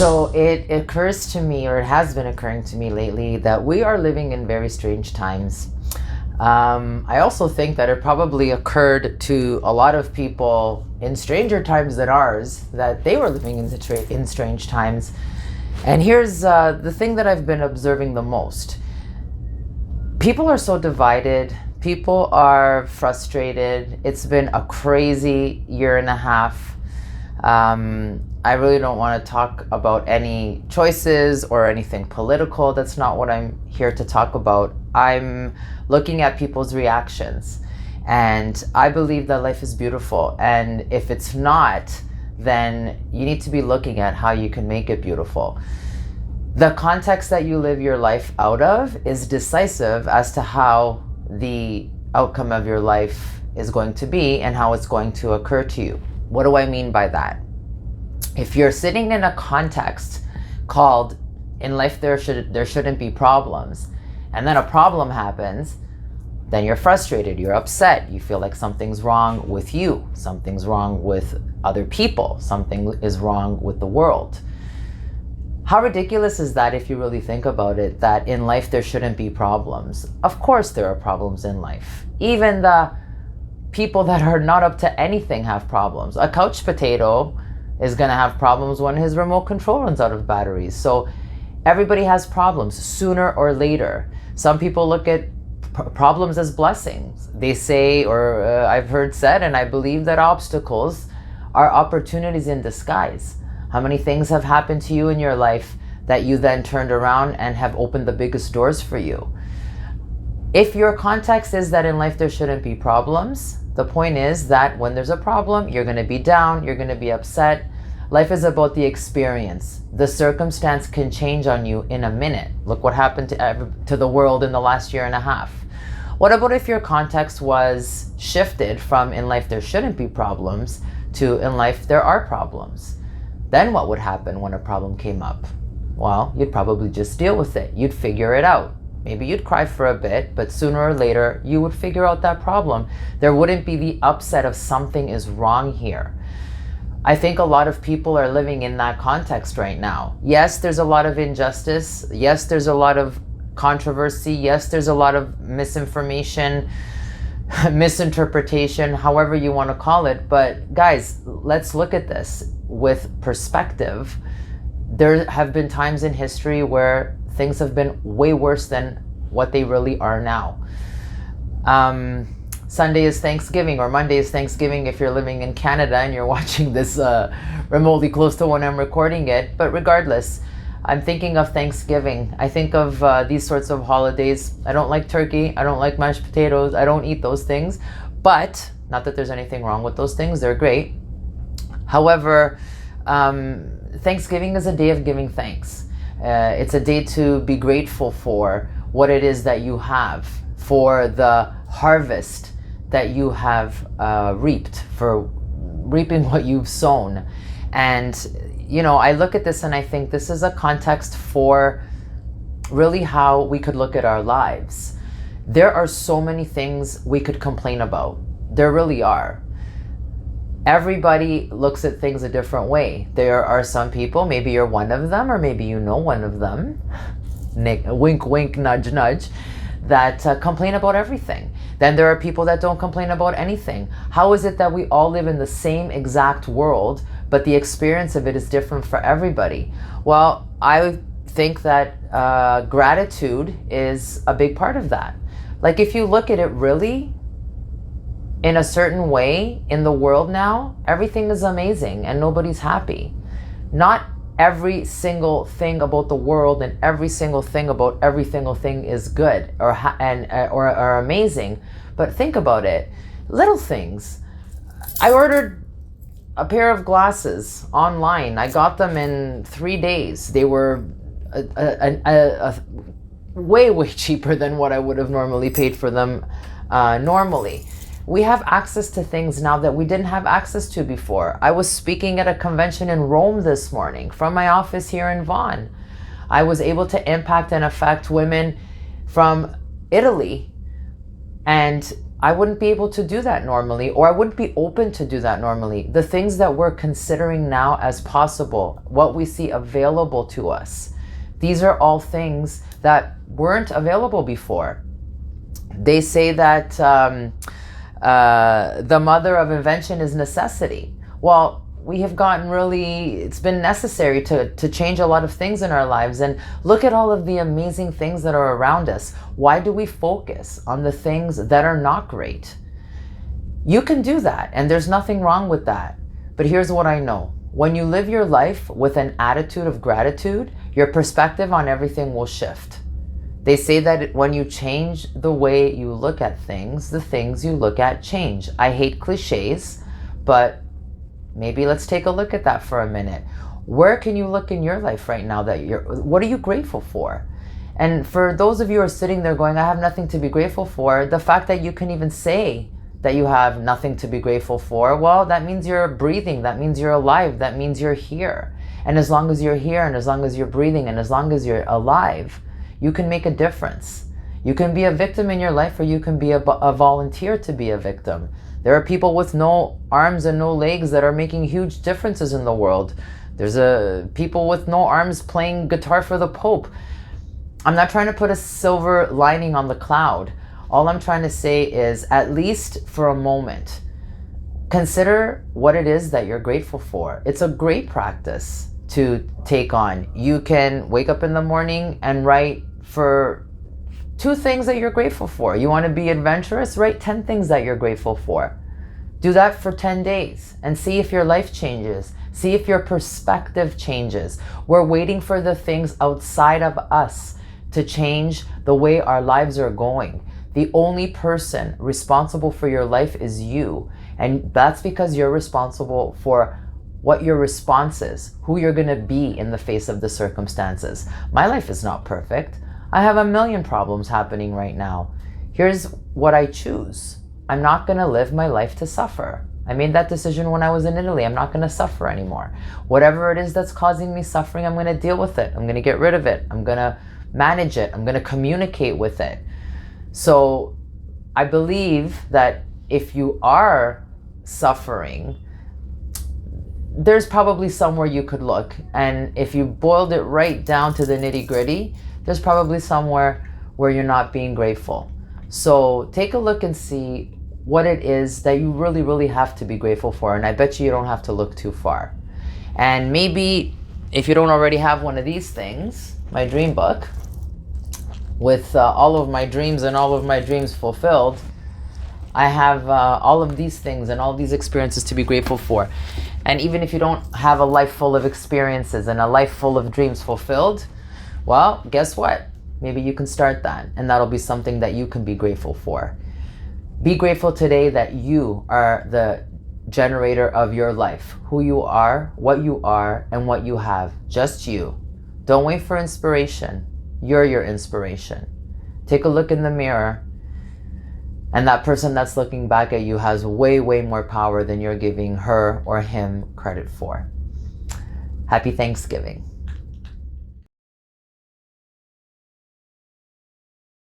So it occurs to me, or it has been occurring to me lately, that we are living in very strange times. I also think that it probably occurred to a lot of people in stranger times than ours, that they were living in strange times. And here's the thing that I've been observing the most. People are so divided. People are frustrated. It's been a crazy year and a half. I really don't want to talk about any choices or anything political. That's not what I'm here to talk about. I'm looking at people's reactions. And I believe that life is beautiful. And if it's not, then you need to be looking at how you can make it beautiful. The context that you live your life out of is decisive as to how the outcome of your life is going to be and how it's going to occur to you. What do I mean by that? If you're sitting in a context called in life there shouldn't be problems, and then a problem happens, then you're frustrated, you're upset, you feel like something's wrong with you, something's wrong with other people, something is wrong with the world. How ridiculous is that if you really think about it, that in life there shouldn't be problems? Of course there are problems in life. Even the people that are not up to anything have problems. A couch potato is going to have problems when his remote control runs out of batteries. So everybody has problems sooner or later. Some people look at problems as blessings. They say, or I've heard said, and I believe that obstacles are opportunities in disguise. How many things have happened to you in your life that you then turned around and have opened the biggest doors for you? If your context is that in life there shouldn't be problems, the point is that when there's a problem, you're going to be down, you're going to be upset. Life is about the experience. The circumstance can change on you in a minute. Look what happened to the world in the last year and a half. What about if your context was shifted from in life there shouldn't be problems to in life there are problems? Then what would happen when a problem came up? Well, you'd probably just deal with it. You'd figure it out. Maybe you'd cry for a bit, but sooner or later you would figure out that problem. There wouldn't be the upset of something is wrong here. I think a lot of people are living in that context right now. Yes, there's a lot of injustice. Yes, there's a lot of controversy. Yes, there's a lot of misinformation, misinterpretation, however you want to call it. But guys, let's look at this with perspective. There have been times in history where things have been way worse than what they really are now. Sunday is Thanksgiving, or Monday is Thanksgiving if you're living in Canada and you're watching this remotely close to when I'm recording it. But regardless, I'm thinking of Thanksgiving. I think of these sorts of holidays. I don't like turkey. I don't like mashed potatoes. I don't eat those things. But, not that there's anything wrong with those things. They're great. However, Thanksgiving is a day of giving thanks. It's a day to be grateful for what it is that you have, for the harvest that you have reaped, for reaping what you've sown. And, you know, I look at this and I think this is a context for really how we could look at our lives. There are so many things we could complain about. There really are. Everybody looks at things a different way. There are some people, maybe you're one of them, or maybe you know one of them, wink, wink, nudge, nudge, that complain about everything. Then there are people that don't complain about anything. How is it that we all live in the same exact world, but the experience of it is different for everybody? Well, I think that gratitude is a big part of that. Like, if you look at it really, in a certain way, in the world now, everything is amazing and nobody's happy. Not every single thing about the world and every single thing about every single thing is good or amazing. But think about it. Little things. I ordered a pair of glasses online. I got them in 3 days. They were way cheaper than what I would have normally paid for them normally. We have access to things now that we didn't have access to before. I was speaking at a convention in Rome this morning from my office here in Vaughan. I was able to impact and affect women from Italy, and I wouldn't be able to do that normally, or I wouldn't be open to do that normally. The things that we're considering now as possible, what we see available to us, these are all things that weren't available before. They say that the mother of invention is necessity. Well, we have gotten really, it's been necessary to change a lot of things in our lives. And look at all of the amazing things that are around us. Why do we focus on the things that are not great? You can do that, and there's nothing wrong with that. But here's what I know. When you live your life with an attitude of gratitude, your perspective on everything will shift. They say that when you change the way you look at things, the things you look at change. I hate cliches, but maybe let's take a look at that for a minute. Where can you look in your life right now what are you grateful for? And for those of you who are sitting there going, I have nothing to be grateful for, the fact that you can even say that you have nothing to be grateful for, well, that means you're breathing, that means you're alive, that means you're here. And as long as you're here, and as long as you're breathing, and as long as you're alive, you can make a difference. You can be a victim in your life, or you can be a volunteer to be a victim. There are people with no arms and no legs that are making huge differences in the world. There's people with no arms playing guitar for the Pope. I'm not trying to put a silver lining on the cloud. All I'm trying to say is, at least for a moment, consider what it is that you're grateful for. It's a great practice to take on. You can wake up in the morning and write for 2 things that you're grateful for. You want to be adventurous? Write 10 things that you're grateful for. Do that for 10 days and see if your life changes. See if your perspective changes. We're waiting for the things outside of us to change the way our lives are going. The only person responsible for your life is you. And that's because you're responsible for what your response is, who you're going to be in the face of the circumstances. My life is not perfect. I have a million problems happening right now. Here's what I choose. I'm not going to live my life to suffer. I made that decision when I was in Italy. I'm not going to suffer anymore. Whatever it is that's causing me suffering, I'm going to deal with it. I'm going to get rid of it. I'm going to manage it. I'm going to communicate with it. So I believe that if you are suffering, there's probably somewhere you could look. And if you boiled it right down to the nitty-gritty, there's probably somewhere where you're not being grateful. So take a look and see what it is that you really, really have to be grateful for. And I bet you don't have to look too far. And maybe if you don't already have one of these things, my dream book, with all of my dreams and all of my dreams fulfilled, I have all of these things and all these experiences to be grateful for. And even if you don't have a life full of experiences and a life full of dreams fulfilled, well, guess what? Maybe you can start that, and that'll be something that you can be grateful for. Be grateful today that you are the generator of your life, who you are, and what you have. Just you. Don't wait for inspiration. You're your inspiration. Take a look in the mirror, and that person that's looking back at you has way, way more power than you're giving her or him credit for. Happy Thanksgiving.